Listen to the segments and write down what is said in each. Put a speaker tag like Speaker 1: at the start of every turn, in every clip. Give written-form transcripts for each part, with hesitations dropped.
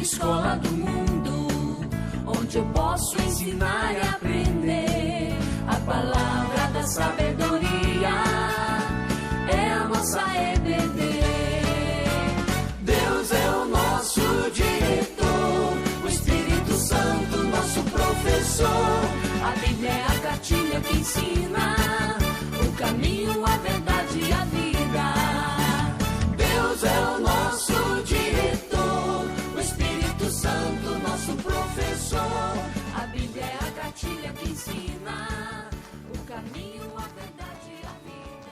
Speaker 1: escola do mundo, onde eu posso ensinar e aprender. A palavra da sabedoria é a nossa EBD. Deus é o nosso diretor, o Espírito Santo, nosso professor. A Bíblia é a cartilha que ensina o caminho, a verdade e a vida. Deus é o nosso diretor, o Espírito Santo, nosso professor. A Bíblia é a cartilha que ensina o caminho, a verdade e a vida.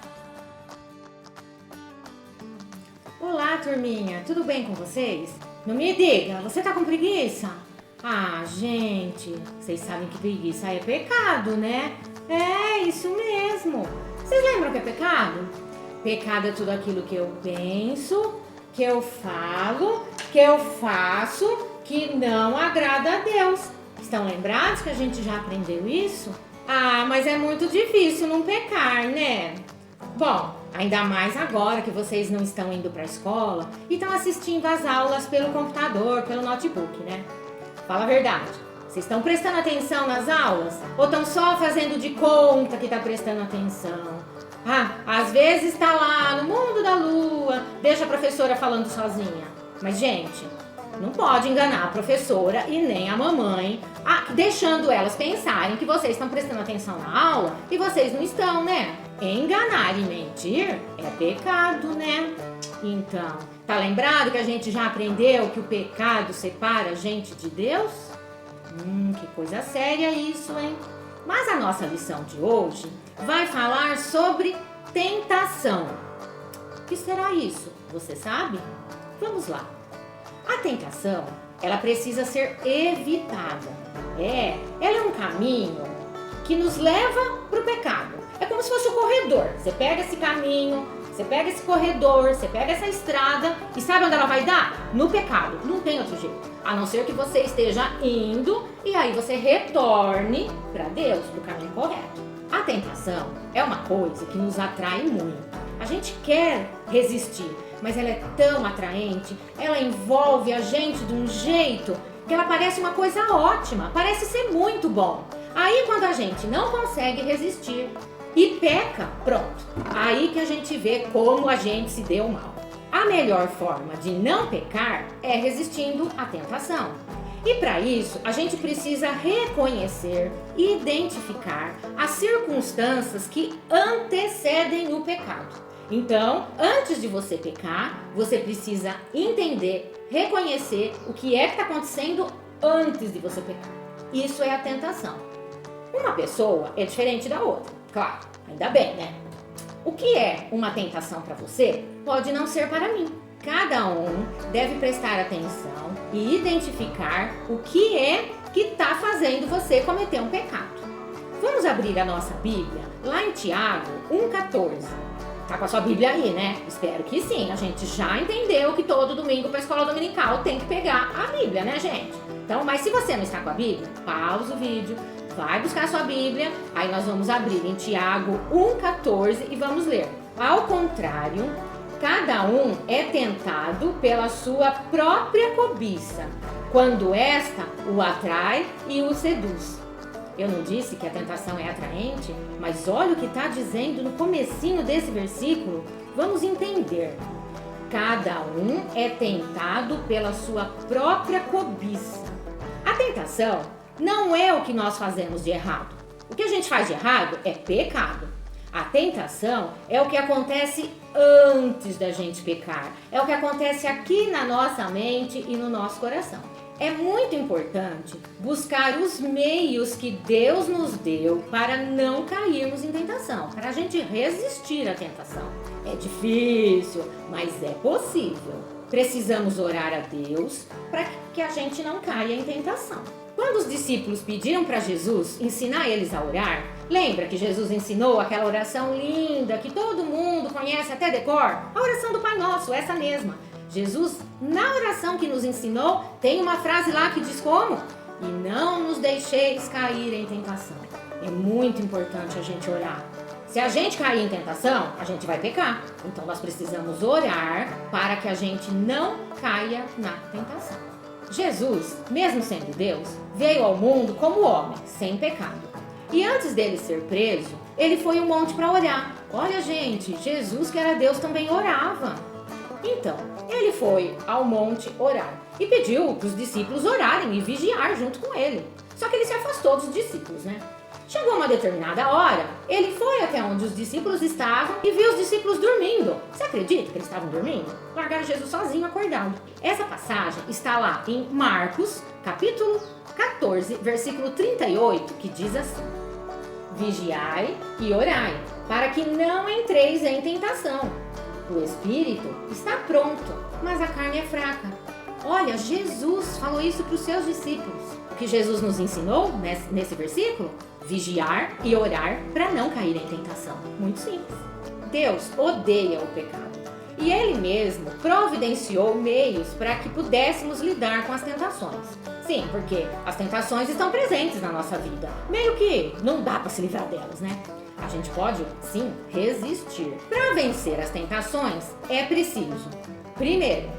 Speaker 2: Olá, turminha, tudo bem com vocês? Não me diga, você tá com preguiça? Ah, gente, vocês sabem que preguiça é pecado, né? É, isso mesmo. Vocês lembram o que é pecado? Pecado é tudo aquilo que eu penso, que eu falo, que eu faço, que não agrada a Deus. Estão lembrados que a gente já aprendeu isso? Ah, mas é muito difícil não pecar, né? Bom, ainda mais agora que vocês não estão indo para a escola e estão assistindo às aulas pelo computador, pelo notebook, né? Fala a verdade. Vocês estão prestando atenção nas aulas? Ou estão só fazendo de conta que está prestando atenção? Ah, às vezes está lá no mundo da lua, deixa a professora falando sozinha. Mas, gente, não pode enganar a professora e nem a mamãe, deixando elas pensarem que vocês estão prestando atenção na aula e vocês não estão, né? Enganar e mentir é pecado, né? Então, tá lembrado que a gente já aprendeu que o pecado separa a gente de Deus? Que coisa séria isso, hein? Mas a nossa lição de hoje vai falar sobre tentação. O que será isso? Você sabe? Vamos lá. A tentação, ela precisa ser evitada. Ela é um caminho que nos leva para o pecado. É como se fosse um corredor. Você pega esse caminho, você pega esse corredor, você pega essa estrada e sabe onde ela vai dar? No pecado. Não tem outro jeito. A não ser que você esteja indo e aí você retorne para Deus, para o caminho correto. A tentação é uma coisa que nos atrai muito. A gente quer resistir, mas ela é tão atraente, ela envolve a gente de um jeito que ela parece uma coisa ótima, parece ser muito bom. Aí quando a gente não consegue resistir e peca, pronto. Aí que a gente vê como a gente se deu mal. A melhor forma de não pecar é resistindo à tentação. E para isso, a gente precisa reconhecer e identificar as circunstâncias que antecedem o pecado. Então, antes de você pecar, você precisa entender, reconhecer o que é que está acontecendo antes de você pecar. Isso é a tentação. Uma pessoa é diferente da outra, claro, ainda bem, né? O que é uma tentação para você pode não ser para mim. Cada um deve prestar atenção e identificar o que é que está fazendo você cometer um pecado. Vamos abrir a nossa Bíblia lá em Tiago 1,14. Tá com a sua Bíblia aí, né? Espero que sim. A gente já entendeu que todo domingo para a escola dominical tem que pegar a Bíblia, né, gente? Então, mas se você não está com a Bíblia, pausa o vídeo, vai buscar a sua Bíblia, aí nós vamos abrir em Tiago 1,14 e vamos ler. Ao contrário, cada um é tentado pela sua própria cobiça, quando esta o atrai e o seduz. Eu não disse que a tentação é atraente, mas olha o que está dizendo no comecinho desse versículo. Vamos entender. Cada um é tentado pela sua própria cobiça. A tentação não é o que nós fazemos de errado. O que a gente faz de errado é pecado. A tentação é o que acontece antes da gente pecar. É o que acontece aqui na nossa mente e no nosso coração. É muito importante buscar os meios que Deus nos deu para não cairmos em tentação, para a gente resistir à tentação. É difícil, mas é possível. Precisamos orar a Deus para que a gente não caia em tentação. Quando os discípulos pediram para Jesus ensinar eles a orar, lembra que Jesus ensinou aquela oração linda que todo mundo conhece até decor? A oração do Pai Nosso, essa mesma. Jesus, na oração que nos ensinou, tem uma frase lá que diz como? E não nos deixeis cair em tentação. É muito importante a gente orar. Se a gente cair em tentação, a gente vai pecar. Então nós precisamos orar para que a gente não caia na tentação. Jesus, mesmo sendo Deus, veio ao mundo como homem, sem pecado. E antes dele ser preso, ele foi ao monte para orar. Olha, gente, Jesus, que era Deus, também orava. Então, ele foi ao monte orar e pediu para os discípulos orarem e vigiar junto com ele. Só que ele se afastou dos discípulos, né? Chegou uma determinada hora, ele foi até onde os discípulos estavam e viu os discípulos dormindo. Você acredita que eles estavam dormindo? Largaram Jesus sozinho, acordado. Essa passagem está lá em Marcos, capítulo 14, versículo 38, que diz assim: Vigiai e orai, para que não entreis em tentação. O espírito está pronto, mas a carne é fraca. Olha, Jesus falou isso para os seus discípulos. O que Jesus nos ensinou nesse versículo? Vigiar e orar para não cair em tentação. Muito simples. Deus odeia o pecado. E Ele mesmo providenciou meios para que pudéssemos lidar com as tentações. Sim, porque as tentações estão presentes na nossa vida. Meio que não dá para se livrar delas, né? A gente pode, sim, resistir. Para vencer as tentações, é preciso, primeiro,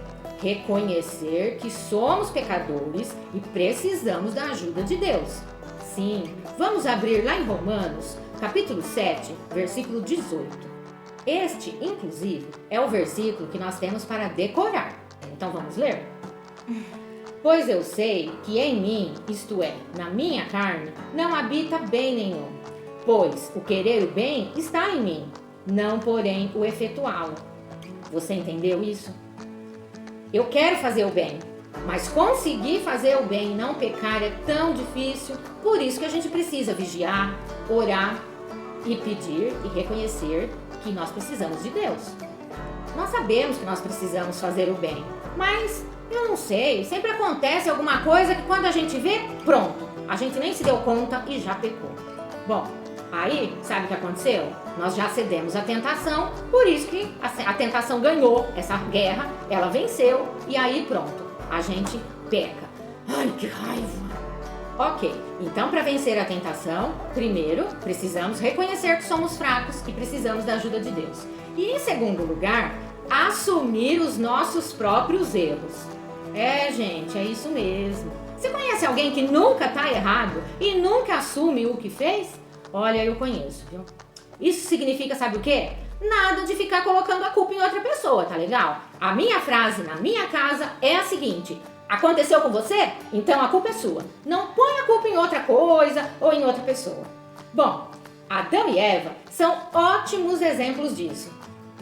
Speaker 2: reconhecer que somos pecadores e precisamos da ajuda de Deus. Sim, vamos abrir lá em Romanos, capítulo 7, versículo 18. Este, inclusive, é o versículo que nós temos para decorar. Então vamos ler? Pois eu sei que em mim, isto é, na minha carne, não habita bem nenhum. Pois o querer o bem está em mim, não porém o efetuá-lo. Você entendeu isso? Eu quero fazer o bem, mas conseguir fazer o bem e não pecar é tão difícil. Por isso que a gente precisa vigiar, orar e pedir e reconhecer que nós precisamos de Deus. Nós sabemos que nós precisamos fazer o bem, mas eu não sei, sempre acontece alguma coisa que quando a gente vê, pronto, a gente nem se deu conta e já pecou. Bom, aí, sabe o que aconteceu? Nós já cedemos à tentação, por isso que a tentação ganhou essa guerra, ela venceu e aí pronto, a gente peca. Ai, que raiva! Ok, então para vencer a tentação, primeiro precisamos reconhecer que somos fracos e precisamos da ajuda de Deus. E em segundo lugar, assumir os nossos próprios erros. É, gente, é isso mesmo. Você conhece alguém que nunca está errado e nunca assume o que fez? Olha, eu conheço, viu? Isso significa, sabe o quê? Nada de ficar colocando a culpa em outra pessoa, tá legal? A minha frase na minha casa é a seguinte: aconteceu com você? Então a culpa é sua. Não põe a culpa em outra coisa ou em outra pessoa. Bom, Adão e Eva são ótimos exemplos disso.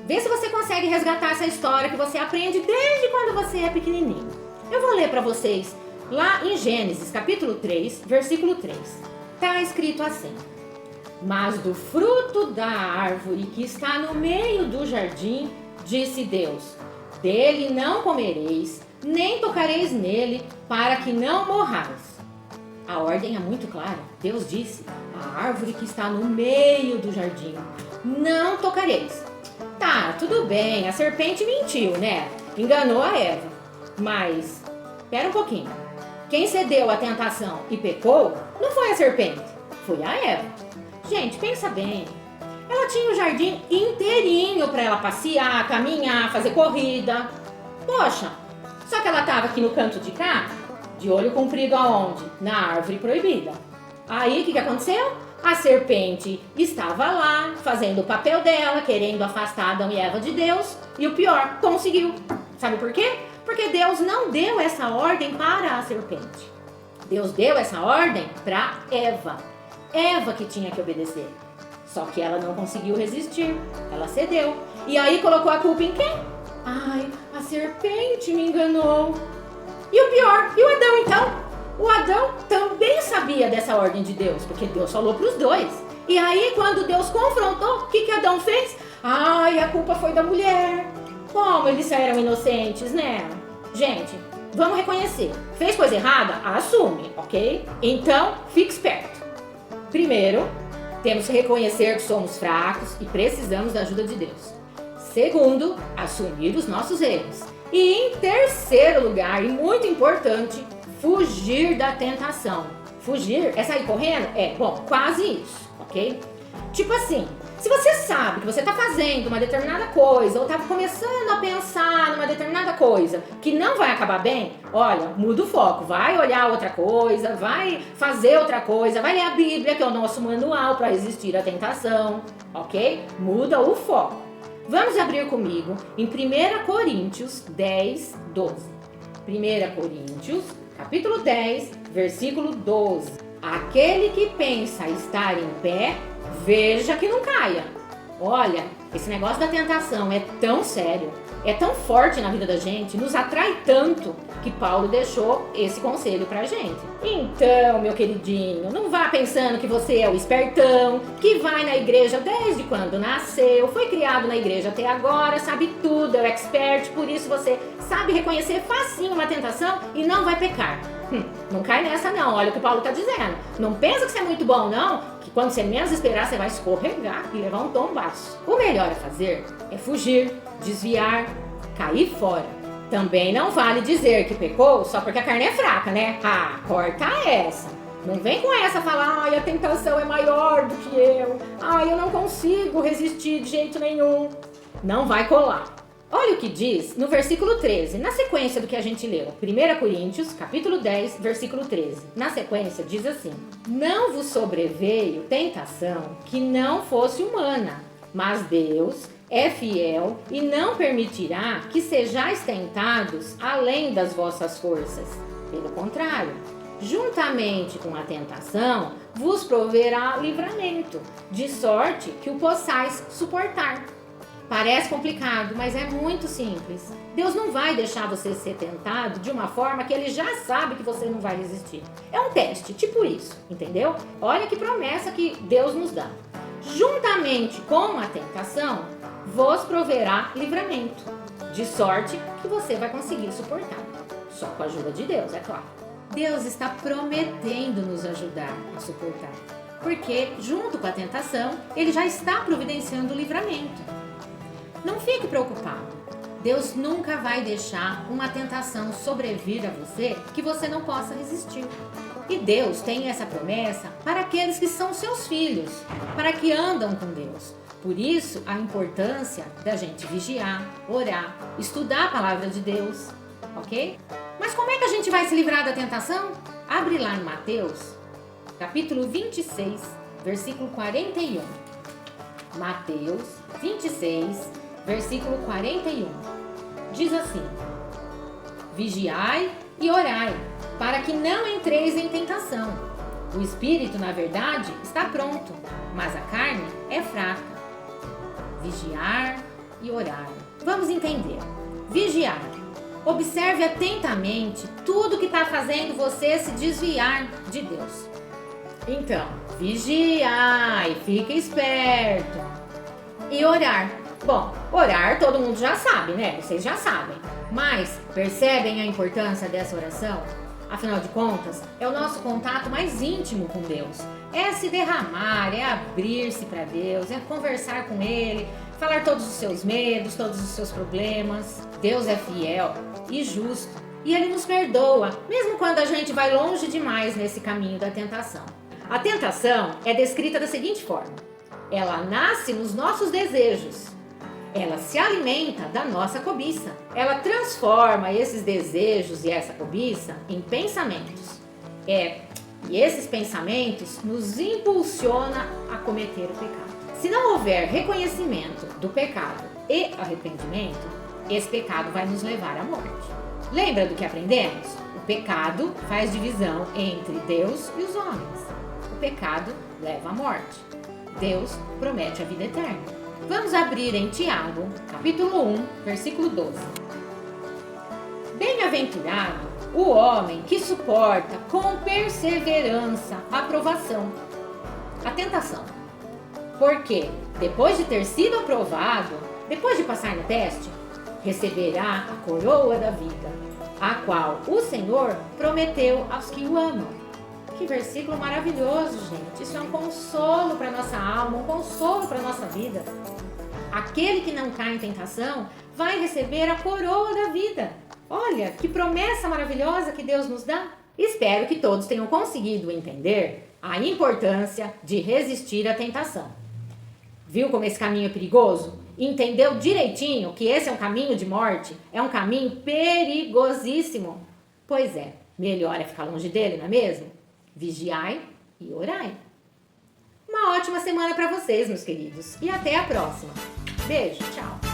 Speaker 2: Vê se você consegue resgatar essa história que você aprende desde quando você é pequenininho. Eu vou ler para vocês lá em Gênesis, capítulo 3, versículo 3. Tá escrito assim: Mas do fruto da árvore que está no meio do jardim, disse Deus, dele não comereis, nem tocareis nele, para que não morrais. A ordem é muito clara. Deus disse, a árvore que está no meio do jardim, não tocareis. Tá, tudo bem, a serpente mentiu, né? Enganou a Eva. Mas, espera um pouquinho. Quem cedeu à tentação e pecou, não foi a serpente, foi a Eva. Gente, pensa bem. Ela tinha o jardim inteirinho para ela passear, caminhar, fazer corrida. Poxa, só que ela estava aqui no canto de cá, de olho comprido aonde? Na árvore proibida. Aí, o que aconteceu? A serpente estava lá, fazendo o papel dela, querendo afastar Adão e Eva de Deus. E o pior, conseguiu. Sabe por quê? Porque Deus não deu essa ordem para a serpente. Deus deu essa ordem para Eva. Eva que tinha que obedecer. Só que ela não conseguiu resistir. Ela cedeu. E aí colocou a culpa em quem? Ai, a serpente me enganou. E o pior, e o Adão então? O Adão também sabia dessa ordem de Deus, porque Deus falou para os dois. E aí, quando Deus confrontou, o que Adão fez? Ai, a culpa foi da mulher. Como eles eram inocentes, né? Gente, vamos reconhecer. Fez coisa errada? Assume, ok? Então, fique esperto. Primeiro, temos que reconhecer que somos fracos e precisamos da ajuda de Deus. Segundo, assumir os nossos erros. E em terceiro lugar, e muito importante, fugir da tentação. Fugir é sair correndo? É, bom, quase isso, ok? Tipo assim, Se você sabe que você está fazendo uma determinada coisa ou está começando a pensar numa determinada coisa que não vai acabar bem, olha, muda o foco, vai olhar outra coisa, vai fazer outra coisa, vai ler a Bíblia, que é o nosso manual para resistir à tentação, ok? Muda o foco. Vamos abrir comigo em 1 Coríntios 10, 12. 1 Coríntios, capítulo 10, versículo 12. Aquele que pensa estar em pé, veja que não caia. Olha, esse negócio da tentação é tão sério, é tão forte na vida da gente, nos atrai tanto, que Paulo deixou esse conselho pra gente. Então, meu queridinho, não vá pensando que você é o espertão, que vai na igreja desde quando nasceu, foi criado na igreja até agora, sabe tudo, é o expert, por isso você sabe reconhecer facinho uma tentação e não vai pecar. Não cai nessa não, olha o que o Paulo está dizendo. Não pensa que você é muito bom não, que quando você menos esperar você vai escorregar e levar um tombaço. O melhor a fazer é fugir, desviar, cair fora. Também não vale dizer que pecou só porque a carne é fraca, né? Ah, corta essa. Não vem com essa falar, ai, a tentação é maior do que eu. Ai, eu não consigo resistir de jeito nenhum. Não vai colar. Olha o que diz no versículo 13, na sequência do que a gente leu. 1 Coríntios, capítulo 10, versículo 13. Na sequência diz assim: não vos sobreveio tentação que não fosse humana, mas Deus é fiel e não permitirá que sejais tentados além das vossas forças. Pelo contrário, juntamente com a tentação, vos proverá livramento, de sorte que o possais suportar. Parece complicado, mas é muito simples. Deus não vai deixar você ser tentado de uma forma que Ele já sabe que você não vai resistir. É um teste, tipo isso, entendeu? Olha que promessa que Deus nos dá. Juntamente com a tentação, vos proverá livramento, de sorte que você vai conseguir suportar. Só com a ajuda de Deus, é claro. Deus está prometendo nos ajudar a suportar, porque junto com a tentação, Ele já está providenciando o livramento. Não fique preocupado. Deus nunca vai deixar uma tentação sobrevir a você que você não possa resistir. E Deus tem essa promessa para aqueles que são seus filhos, para que andam com Deus. Por isso, a importância da gente vigiar, orar, estudar a palavra de Deus, ok? Mas como é que a gente vai se livrar da tentação? Abre lá em Mateus, capítulo 26, versículo 41. Mateus 26, versículo 41. Diz assim: vigiai e orai, para que não entreis em tentação. O espírito, na verdade, está pronto, mas a carne é fraca. Vigiar e orar. Vamos entender. Vigiar. Observe atentamente tudo que está fazendo você se desviar de Deus. Então, vigiai, fique esperto. E orar. Bom, orar todo mundo já sabe, né? Vocês já sabem. Mas percebem a importância dessa oração? Afinal de contas, é o nosso contato mais íntimo com Deus. É se derramar, é abrir-se para Deus, é conversar com Ele, falar todos os seus medos, todos os seus problemas. Deus é fiel e justo e Ele nos perdoa, mesmo quando a gente vai longe demais nesse caminho da tentação. A tentação é descrita da seguinte forma: ela nasce nos nossos desejos. Ela se alimenta da nossa cobiça. Ela transforma esses desejos e essa cobiça em pensamentos. E esses pensamentos nos impulsionam a cometer o pecado. Se não houver reconhecimento do pecado e arrependimento, esse pecado vai nos levar à morte. Lembra do que aprendemos? O pecado faz divisão entre Deus e os homens. O pecado leva à morte. Deus promete a vida eterna. Vamos abrir em Tiago, capítulo 1, versículo 12. Bem-aventurado o homem que suporta com perseverança a provação, a tentação. Porque, depois de ter sido aprovado, depois de passar no teste, receberá a coroa da vida, a qual o Senhor prometeu aos que o amam. Que versículo maravilhoso, gente. Isso é um consolo para nossa alma, um consolo para nossa vida. Aquele que não cai em tentação vai receber a coroa da vida. Olha, que promessa maravilhosa que Deus nos dá. Espero que todos tenham conseguido entender a importância de resistir à tentação. Viu como esse caminho é perigoso? Entendeu direitinho que esse é um caminho de morte? É um caminho perigosíssimo. Pois é, melhor é ficar longe dele, não é mesmo? Vigiai e orai. Uma ótima semana para vocês, meus queridos. E até a próxima. Beijo, tchau.